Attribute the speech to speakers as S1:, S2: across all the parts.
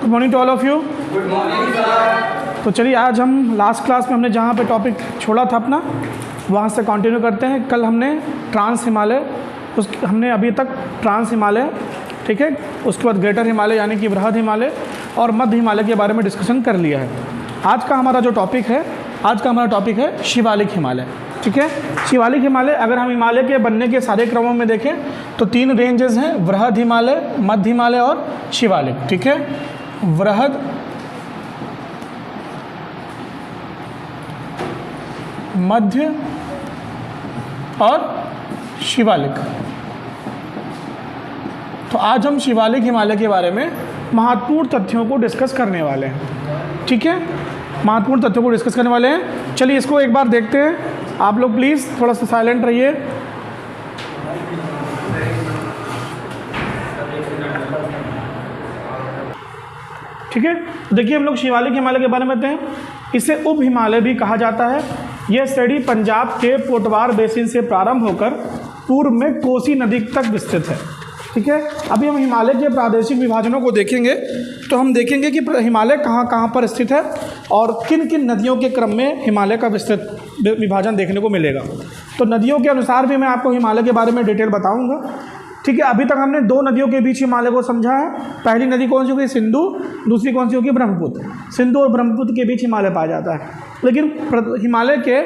S1: Good morning to all of you.
S2: Good morning sir.
S1: तो चलिए आज हम लास्ट क्लास में हमने जहाँ पे टॉपिक छोड़ा था अपना वहाँ से कंटिन्यू करते हैं। कल हमने ट्रांस हिमालय हमने अभी तक ट्रांस हिमालय, ठीक है, उसके बाद ग्रेटर हिमालय यानी कि बृहद हिमालय और मध्य हिमालय के बारे में डिस्कशन कर लिया है। आज का हमारा टॉपिक है शिवालिक हिमालय, ठीक है। शिवालिक हिमालय, अगर हम हिमालय के बनने के सारे क्रमों में देखें तो 3 रेंजेस हैं, बृहद हिमालय, मध्य हिमालय और शिवालिक, ठीक है। बृहद, मध्य और शिवालिक। तो आज हम शिवालिक हिमालय के बारे में महत्वपूर्ण तथ्यों को डिस्कस करने वाले हैं, ठीक है। महत्वपूर्ण तथ्यों को डिस्कस करने वाले हैं। चलिए इसको एक बार देखते हैं। आप लोग प्लीज़ थोड़ा सा साइलेंट रहिए। ठीक है, देखिए हम लोग शिवालिक हिमालय के बारे में बताते हैं। इसे उप हिमालय भी कहा जाता है। यह श्रेणी पंजाब के पोटवार बेसिन से प्रारंभ होकर पूर्व में कोसी नदी तक विस्तृत है, ठीक है। अभी हम हिमालय के प्रादेशिक विभाजनों को देखेंगे तो हम देखेंगे कि हिमालय कहाँ कहाँ पर स्थित है और किन किन नदियों के क्रम में हिमालय का विस्तृत विभाजन देखने को मिलेगा। तो नदियों के अनुसार भी मैं आपको हिमालय के बारे में डिटेल बताऊंगा, ठीक है। अभी तक हमने 2 नदियों के बीच हिमालय को समझा है। पहली नदी कौन सी होगी? सिंधु। दूसरी कौन सी होगी? ब्रह्मपुत्र। सिंधु और ब्रह्मपुत्र के बीच हिमालय पाया जाता है। लेकिन हिमालय के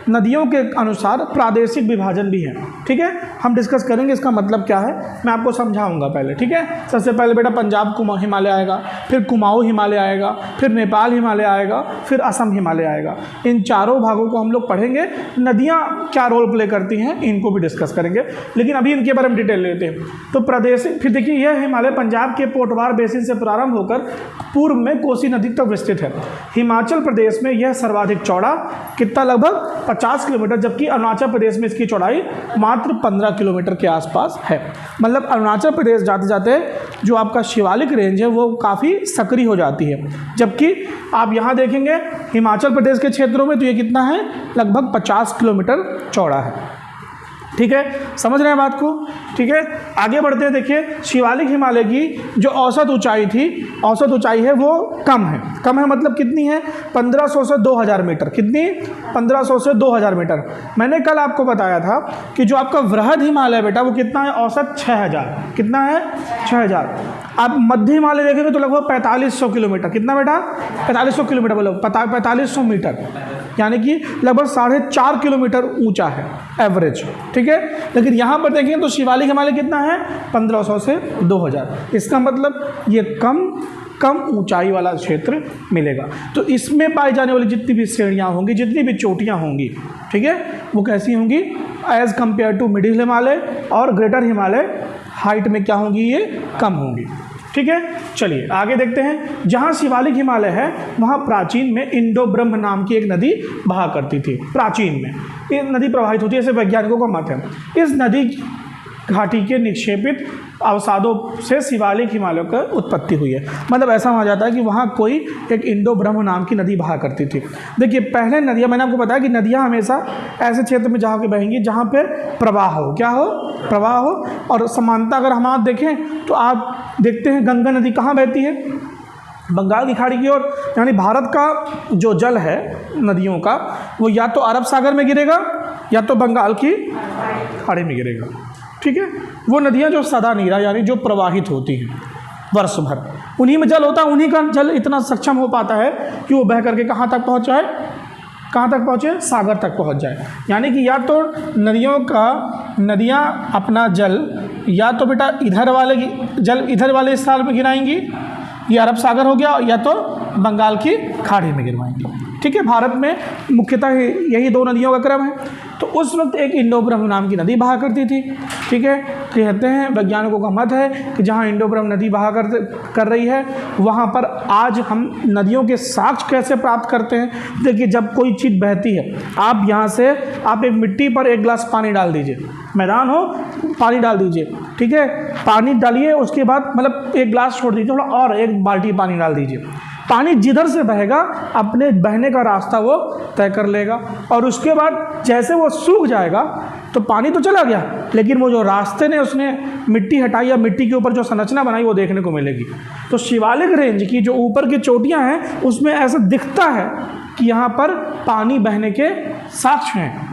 S1: नदियों के अनुसार प्रादेशिक विभाजन भी है, ठीक है। हम डिस्कस करेंगे इसका मतलब क्या है, मैं आपको समझाऊंगा पहले, ठीक है। सबसे पहले बेटा पंजाब हिमालय आएगा, फिर कुमाऊं हिमालय आएगा, फिर नेपाल हिमालय आएगा, फिर असम हिमालय आएगा। इन चारों भागों को हम लोग पढ़ेंगे। नदियाँ क्या रोल प्ले करती हैं इनको भी डिस्कस करेंगे, लेकिन अभी इनके बारे में डिटेल लेते हैं। तो प्रादेशिक, फिर देखिए यह हिमालय पंजाब के पोटवार बेसिन से प्रारंभ होकर पूर्व में कोसी नदी तक विस्तृत है। हिमाचल प्रदेश में यह सर्वाधिक चौड़ा, कितना, लगभग 50 किलोमीटर, जबकि अरुणाचल प्रदेश में इसकी चौड़ाई मात्र 15 किलोमीटर के आसपास है। मतलब अरुणाचल प्रदेश जाते जाते जो आपका शिवालिक रेंज है वो काफ़ी सक्रिय हो जाती है, जबकि आप यहाँ देखेंगे हिमाचल प्रदेश के क्षेत्रों में तो ये कितना है, लगभग 50 किलोमीटर चौड़ा है, ठीक है। समझ रहे हैं बात को, ठीक है। आगे बढ़ते हैं। देखिए शिवालिक हिमालय की जो औसत ऊंचाई थी, औसत ऊंचाई है वो कम है मतलब कितनी है? 1500 से 2000 मीटर। कितनी? 1500 से 2000 मीटर। मैंने कल आपको बताया था कि जो आपका बृहद हिमालय बेटा वो कितना है? औसत 6000। कितना है? 6000। आप मध्य हिमालय देखेंगे तो लगभग 4500 किलोमीटर। कितना बेटा? 4500 किलोमीटर, बोलो 4500 मीटर, यानी कि लगभग 4.5 किलोमीटर ऊंचा है एवरेज, ठीक है। लेकिन यहाँ पर देखेंगे तो शिवालिक हिमालय कितना है? 1500 से 2000। इसका मतलब ये कम ऊंचाई वाला क्षेत्र मिलेगा। तो इसमें पाई जाने वाली जितनी भी श्रेणियाँ होंगी, जितनी भी चोटियाँ होंगी, ठीक है, वो कैसी होंगी? As compare to middle Himalaya और ग्रेटर हिमालय हाइट में क्या होंगी? ये कम होंगी, ठीक है। चलिए आगे देखते हैं। जहाँ शिवालिक हिमालय है वहाँ प्राचीन में इंडो ब्रह्म नाम की एक नदी बहा करती थी। प्राचीन में ये नदी प्रवाहित होती है, ऐसे वैज्ञानिकों का मत है। इस नदी घाटी के निक्षेपित अवसादों से शिवालिक हिमालय की उत्पत्ति हुई है। मतलब ऐसा माना जाता है कि वहाँ कोई एक इंडो ब्रह्म नाम की नदी बहा करती थी। देखिए पहले नदियाँ, मैंने आपको बताया कि नदियाँ हमेशा ऐसे क्षेत्र में जाके बहेंगी जहाँ पे प्रवाह हो, क्या हो? प्रवाह हो। और समानता अगर हम आप देखें तो आप देखते हैं गंगा नदी कहाँ बहती है? बंगाल की खाड़ी की ओर। यानी भारत का जो जल है नदियों का वो या तो अरब सागर में गिरेगा या तो बंगाल की खाड़ी में गिरेगा, ठीक है। वो नदियाँ जो सदा नीरा यानी जो प्रवाहित होती हैं वर्ष भर, उन्हीं में जल होता है। उन्हीं का जल इतना सक्षम हो पाता है कि वो बह करके कहाँ तक पहुँच जाए? कहाँ तक पहुँचे? सागर तक पहुँच जाए। यानी कि या तो नदियाँ अपना जल या तो बेटा इधर वाले साल में गिराएंगी, ये अरब सागर हो गया, या तो बंगाल की खाड़ी में गिरवाएंगे, ठीक है। भारत में मुख्यतः यही 2 नदियों का क्रम है। तो उस वक्त एक इंडो ब्रह्म नाम की नदी बहा करती थी, ठीक है। कहते हैं वैज्ञानिकों का मत है कि जहाँ इंडो ब्रह्म नदी बहा कर रही है वहाँ पर आज हम नदियों के साक्ष्य कैसे प्राप्त करते हैं? देखिए जब कोई चीज़ बहती है, आप यहाँ से आप एक मिट्टी पर 1 गिलास पानी डाल दीजिए, मैदान हो, पानी डाल दीजिए, ठीक है। पानी डालिए, उसके बाद मतलब 1 गिलास छोड़ दीजिए, थोड़ा और 1 बाल्टी पानी डाल दीजिए। पानी जिधर से बहेगा अपने बहने का रास्ता वो तय कर लेगा, और उसके बाद जैसे वो सूख जाएगा तो पानी तो चला गया, लेकिन वो जो रास्ते ने उसने मिट्टी हटाई या मिट्टी के ऊपर जो संरचना बनाई वो देखने को मिलेगी। तो शिवालिक रेंज की जो ऊपर की चोटियाँ हैं उसमें ऐसा दिखता है कि यहाँ पर पानी बहने के साक्ष्य हैं,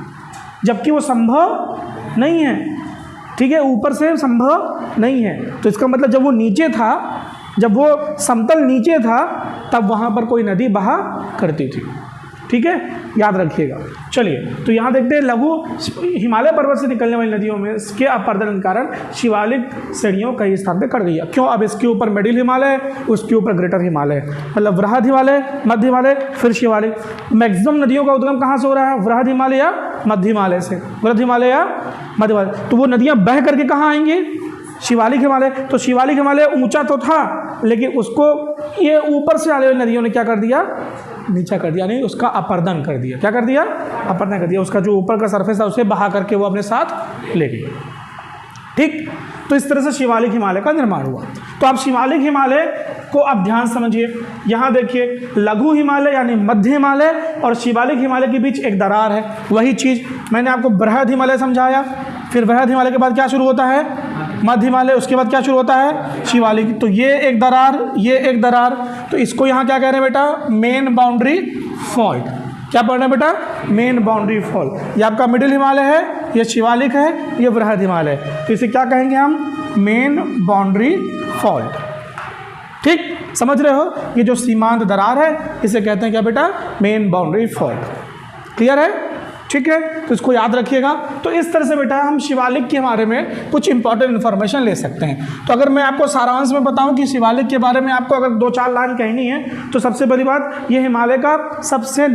S1: जबकि वो संभव नहीं है। ठीक है, ऊपर से संभव नहीं है। तो इसका मतलब जब वो नीचे था, जब वो समतल नीचे था, तब वहाँ पर कोई नदी बहा करती थी। ठीक है, याद रखिएगा। चलिए, तो यहाँ देखते हैं लघु हिमालय पर्वत से निकलने वाली नदियों में इसके अपरदन के कारण शिवालिक श्रेणियों कई स्थान पे कट गई है। क्यों? अब इसके ऊपर मिडिल हिमालय, उसके ऊपर ग्रेटर हिमालय, मतलब वृहद हिमालय, मध्य हिमालय, फिर शिवालिक। मैक्सिमम नदियों का उद्गम कहाँ से हो रहा है? वृहद हिमालय या मध्य हिमालय से, वृहद हिमालय या मध्य हिमालय। तो वो नदियाँ बह करके कहाँ आएंगी? शिवालिक हिमालय। तो शिवालिक हिमालय ऊंचा तो था, लेकिन उसको ये ऊपर से आने वाली नदियों ने क्या कर दिया? नीचा कर दिया, नहीं उसका अपरदन कर दिया। क्या कर दिया? अपरदन कर दिया। उसका जो ऊपर का सरफेस था उसे बहा करके वो अपने साथ ले गई। ठीक, तो इस तरह से शिवालिक हिमालय का निर्माण हुआ। तो आप शिवालिक हिमालय को आप ध्यान समझिए। यहाँ देखिए, लघु हिमालय यानी मध्य हिमालय और शिवालिक हिमालय के बीच एक दरार है। वही चीज़ मैंने आपको बृहद हिमालय समझाया। फिर बृहद हिमालय के बाद क्या शुरू होता है? मध्य हिमालय। उसके बाद क्या शुरू होता है? शिवालिक। तो ये एक दरार, ये एक दरार। तो इसको यहाँ क्या कह रहे हैं बेटा? Main boundary fault. क्या पढ़ना है बेटा? Main boundary fault. ये आपका मिडिल हिमालय है, ये शिवालिक है, ये बृहद हिमालय है। तो इसे क्या कहेंगे हम? Main boundary fault. ठीक, समझ रहे हो? ये जो सीमांत दरार है इसे कहते हैं क्या बेटा? Main boundary fault. क्लियर है? ठीक है, तो इसको याद रखिएगा। तो इस तरह से बेटा हम शिवालिक के बारे में कुछ इंपॉर्टेंट इन्फॉर्मेशन ले सकते हैं। तो अगर मैं आपको सारांश में बताऊं कि शिवालिक के बारे में आपको अगर 2-4 लाइन कहनी है, तो सबसे पहली बात, ये हिमालय का सबसे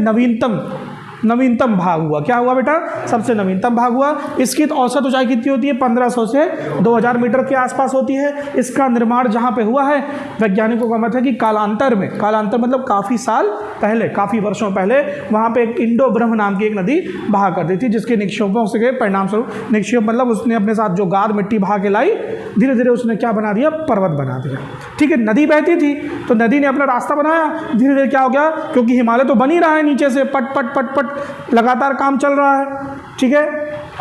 S1: नवीनतम भाग हुआ। क्या हुआ बेटा? सबसे नवीनतम भाग हुआ। इसकी औसत ऊंचाई कितनी होती है? 1500 से 2000 मीटर के आसपास होती है। इसका निर्माण जहाँ पे हुआ है, वैज्ञानिकों का मत है कि कालांतर मतलब काफ़ी साल पहले, काफ़ी वर्षों पहले वहाँ पे एक इंडो ब्रह्म नाम की एक नदी बहा करती थी, जिसके निक्षेपों से परिणाम स्वरूप, निक्षेप मतलब उसने अपने साथ जो गाद मिट्टी बहा के लाई, धीरे धीरे उसने क्या बना दिया? पर्वत बना दिया। ठीक है, नदी बहती थी तो नदी ने अपना रास्ता बनाया, धीरे धीरे क्या हो गया? क्योंकि हिमालय तो बन ही रहा है नीचे से, पट पट पट पट लगातार काम चल रहा है। ठीक है,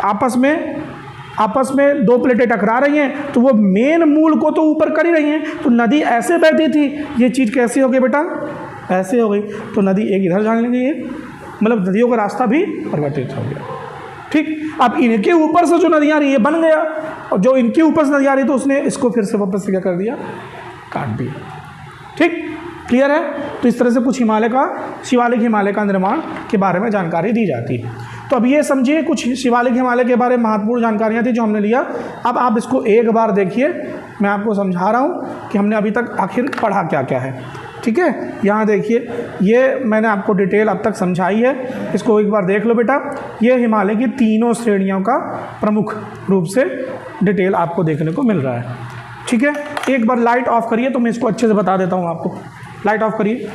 S1: आपस में 2 प्लेटें टकरा रही हैं, तो वो मेन मूल को तो ऊपर कर ही रही हैं। तो नदी ऐसे बहती थी, ये चीज़ कैसी हो गई बेटा? ऐसे हो गई। तो नदी एक इधर जाने लगी, मतलब नदियों का रास्ता भी परिवर्तित हो गया। ठीक, अब इनके ऊपर से जो नदियाँ आ रही है बन गया, और जो इनके ऊपर से नदी आ रही तो उसने इसको फिर से वापस से क्या कर दिया? काट दिया। ठीक, क्लियर है? तो इस तरह से कुछ शिवालिक हिमालय का निर्माण के बारे में जानकारी दी जाती है। तो अब ये समझिए, कुछ शिवालिक हिमालय के बारे में महत्वपूर्ण जानकारियाँ थी जो हमने लिया। अब आप इसको एक बार देखिए, मैं आपको समझा रहा हूँ कि हमने अभी तक आखिर पढ़ा क्या क्या है। ठीक है, यहाँ देखिए, ये मैंने आपको डिटेल अब तक समझाई है, इसको एक बार देख लो बेटा। ये हिमालय की तीनों श्रेणियों का प्रमुख रूप से डिटेल आपको देखने को मिल रहा है। ठीक है, एक बार लाइट ऑफ करिए तो मैं इसको अच्छे से बता देता हूँ आपको। लाइट ऑफ करिए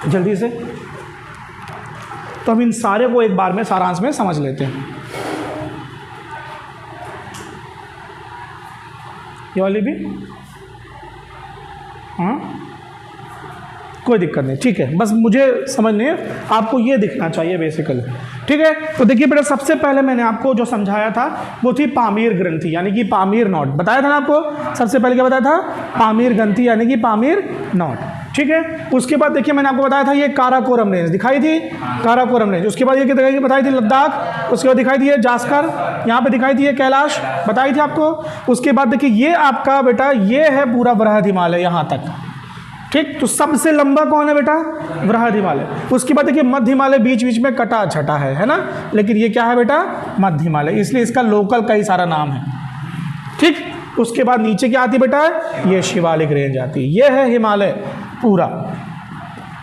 S1: जल्दी से, तो हम इन सारे को एक बार में सारांश में समझ लेते हैं। ये वाली भी, हाँ कोई दिक्कत नहीं। ठीक है, बस मुझे समझने आपको ये दिखना चाहिए बेसिकली। ठीक है, तो देखिए बेटा, सबसे पहले मैंने आपको जो समझाया था वो थी पामीर ग्रंथि, यानी कि पामीर नॉट। बताया था ना आपको? सबसे पहले क्या बताया था? पामीर ग्रंथि यानी कि पामीर नॉट। ठीक है, उसके बाद देखिए मैंने आपको बताया था ये काराकोरम रेंज दिखाई थी, काराकोरम रेंज। उसके बाद ये बताई थी लद्दाख, उसके बाद दिखाई दी है जास्कर, यहाँ पे दिखाई दी है कैलाश, बताई थी आपको। उसके बाद देखिए ये आपका बेटा ये है पूरा बृहद हिमालय यहाँ तक। ठीक, तो सबसे लंबा कौन है बेटा? बृहद हिमालय। उसके बाद देखिए मध्य हिमालय बीच बीच में कटा छटा है ना, लेकिन ये क्या है बेटा? मध्य हिमालय, इसलिए इसका लोकल कई सारा नाम है। ठीक, उसके बाद नीचे क्या आती बेटा? ये शिवालिक रेंज आती है, ये है हिमालय पूरा।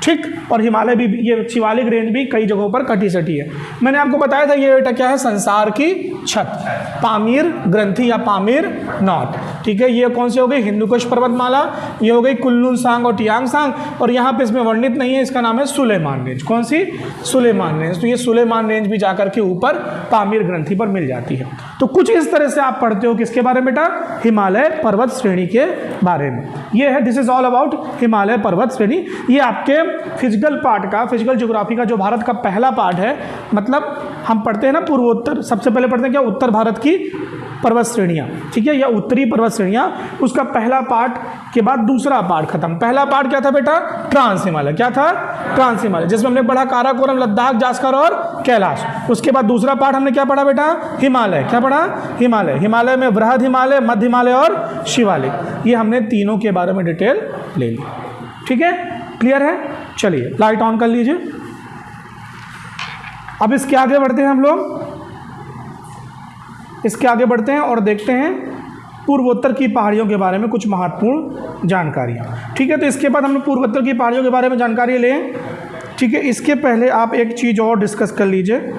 S1: ठीक, और हिमालय भी, ये शिवालिक रेंज भी कई जगहों पर कटी सटी है। मैंने आपको बताया था ये बेटा क्या है? संसार की छत, पामीर ग्रंथि या पामीर नॉट। ठीक है। ये कौन सी हो गई, हिंदू कुश पर्वतमाला, ये हो गई कुनलुन और टियांगसांग, और यहाँ पे इसमें वर्णित नहीं है, इसका नाम है सुलेमान रेंज। कौन सी, सुलेमान रेंज। तो ये सुलेमान रेंज भी जाकर के ऊपर पामीर ग्रंथि पर मिल जाती है। तो कुछ इस तरह से आप पढ़ते हो, किसके बारे में बेटा, हिमालय पर्वत श्रेणी के बारे में। ये है, this is all about Himalaya पर्वत श्रेणी। ये आपके फिजिकल पार्ट का, फिजिकल ज्योग्राफी का जो भारत का पहला पार्ट है, मतलब हम पढ़ते हैं ना पूर्वोत्तर, सबसे पहले पढ़ते हैं क्या, उत्तर भारत की पर्वत श्रेणियाँ, ठीक है, या उत्तरी पर्वत श्रेणियाँ, उसका पहला पार्ट के बाद दूसरा पार्ट खत्म। पहला पार्ट क्या था बेटा, ट्रांस हिमालय। क्या था, ट्रांस हिमालय, जिसमें हमने पढ़ा काराकोरम, लद्दाख, जास्कर और कैलाश। उसके बाद दूसरा पार्ट हमने क्या पढ़ा बेटा, हिमालय। क्या पढ़ा, हिमालय। हिमालय में वृहद हिमालय, मध्य हिमालय और शिवालिक। ये हमने तीनों के बारे में डिटेल ले ली, ठीक है, क्लियर है। चलिए लाइट ऑन कर लीजिए। अब इसके आगे बढ़ते हैं हम लोग, इसके आगे बढ़ते हैं और देखते हैं पूर्वोत्तर की पहाड़ियों के बारे में कुछ महत्वपूर्ण जानकारियाँ, ठीक है। तो इसके बाद हमने पूर्वोत्तर की पहाड़ियों के बारे में जानकारी लें, ठीक है। इसके पहले आप एक चीज़ और डिस्कस कर लीजिए।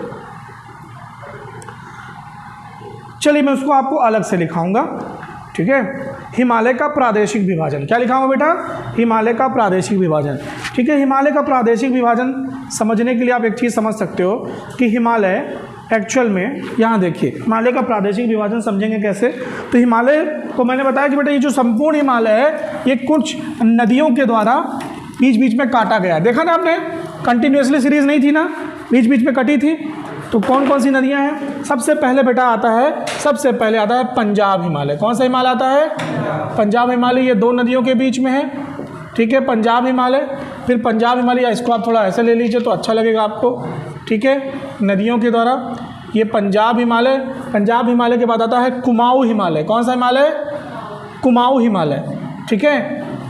S1: चलिए मैं उसको आपको अलग से लिखाऊंगा, ठीक है। हिमालय का प्रादेशिक विभाजन, क्या लिखा हुआ बेटा, हिमालय का प्रादेशिक विभाजन, ठीक है। हिमालय का प्रादेशिक विभाजन समझने के लिए आप एक चीज़ समझ सकते हो कि हिमालय एक्चुअल में, यहाँ देखिए, हिमालय का प्रादेशिक विभाजन समझेंगे कैसे। तो हिमालय को मैंने बताया कि बेटा ये जो संपूर्ण हिमालय है, ये कुछ नदियों के द्वारा बीच बीच में काटा गया। देखा ना आपने, कंटिन्यूसली सीरीज नहीं थी ना, बीच बीच में कटी थी। तो कौन कौन सी नदियाँ हैं, सबसे पहले बेटा आता है, सबसे पहले आता है पंजाब हिमालय। कौन सा हिमालय आता है, पंजाब हिमालय। ये दो नदियों के बीच में है, ठीक है, पंजाब हिमालय। फिर पंजाब हिमालय, इसको आप थोड़ा ऐसे ले लीजिए तो अच्छा लगेगा आपको, ठीक है, नदियों के द्वारा ये पंजाब हिमालय। पंजाब हिमालय के बाद आता है कुमाऊँ हिमालय। कौन सा हिमालय, कुमाऊँ हिमालय, ठीक है।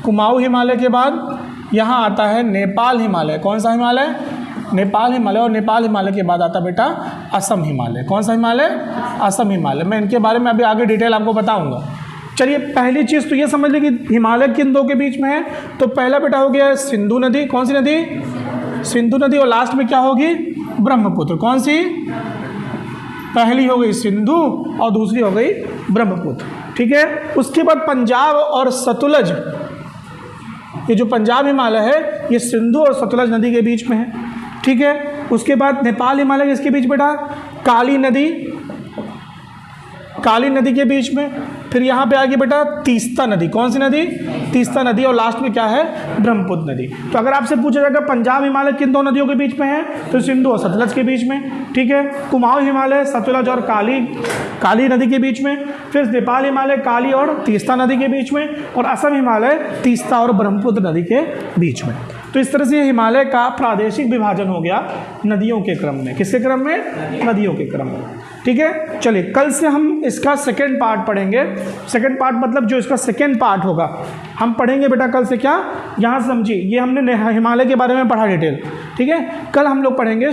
S1: कुमाऊँ हिमालय के बाद यहाँ आता है नेपाल हिमालय। कौन सा हिमालय, नेपाल हिमालय। और नेपाल हिमालय के बाद आता बेटा असम हिमालय। कौन सा हिमालय, असम हिमालय। मैं इनके बारे में अभी आगे डिटेल आपको बताऊंगा। चलिए पहली चीज़ तो ये समझ लें कि हिमालय किन दो के बीच में है। तो पहला बेटा हो गया सिंधु नदी। कौन सी नदी, सिंधु नदी। और लास्ट में क्या होगी, ब्रह्मपुत्र। कौन सी, पहली हो गई सिंधु और दूसरी हो गई ब्रह्मपुत्र, ठीक है। उसके बाद पंजाब और सतलज, ये जो पंजाब हिमालय है ये सिंधु और सतलज नदी के बीच में है, ठीक है। उसके बाद नेपाल हिमालय, इसके बीच बेटा काली नदी, काली नदी के बीच में। फिर यहाँ पे आ गई बेटा तीस्ता नदी। कौन सी नदी, तीस्ता नदी। और लास्ट में क्या है, ब्रह्मपुत्र नदी। तो अगर आपसे पूछा जाएगा पंजाब हिमालय किन दो नदियों के बीच में है, तो सिंधु और सतलज के बीच में, ठीक है। कुमाऊँ हिमालय सतलज और काली नदी के बीच में। फिर नेपाल हिमालय काली और तीस्ता नदी के बीच में। और असम हिमालय तीस्ता और ब्रह्मपुत्र नदी के बीच में। तो इस तरह से हिमालय का प्रादेशिक विभाजन हो गया नदियों के क्रम में। किसके क्रम में, नदियों के क्रम में, ठीक है। चलिए कल से हम इसका सेकेंड पार्ट पढ़ेंगे। सेकेंड पार्ट मतलब जो इसका सेकेंड पार्ट होगा हम पढ़ेंगे बेटा कल से। क्या, यहाँ से समझिए, ये हमने हिमालय के बारे में पढ़ा डिटेल, ठीक है। कल हम लोग पढ़ेंगे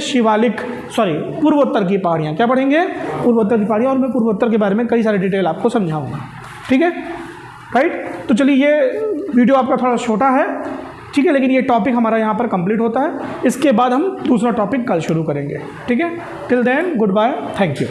S1: पूर्वोत्तर की पहाड़ियाँ। क्या पढ़ेंगे, पूर्वोत्तर की पहाड़ियाँ। और मैं पूर्वोत्तर के बारे में कई सारी डिटेल आपको समझाऊंगा, ठीक है, राइट। तो चलिए ये वीडियो आपका थोड़ा छोटा है, ठीक है, लेकिन ये टॉपिक हमारा यहाँ पर कंप्लीट होता है। इसके बाद हम दूसरा टॉपिक कल शुरू करेंगे, ठीक है। Till then goodbye, thank you.